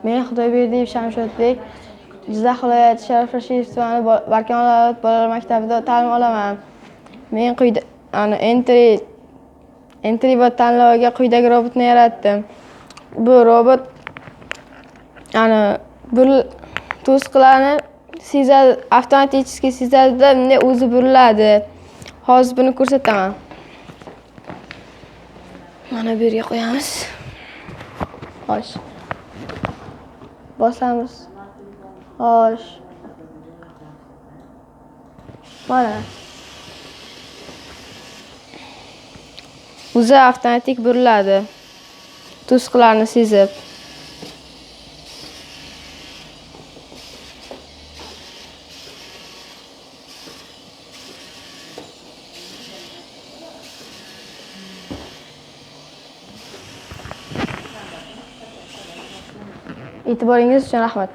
Men Xudoyberdiyev Shamshodbek, Jizzax viloyati Sharif Rashidov tumani Barkamol avlod bolalar maktabida ta'lim olaman. Men quyida Entry bot tanloviga quyidagi robotni yaratdim. Bu robot to'siqlarni sezadi, avtomatik sezadi-da, o'zi buriladi. Hozir buni ko'rsataman. Mana bu yerga qo'yamiz. Xo'sh. Bosamiz. Xo'sh. Mana. O'zi avtomatik buriladi. To'siqlarni sezib. E'tiboringiz uchun rahmat.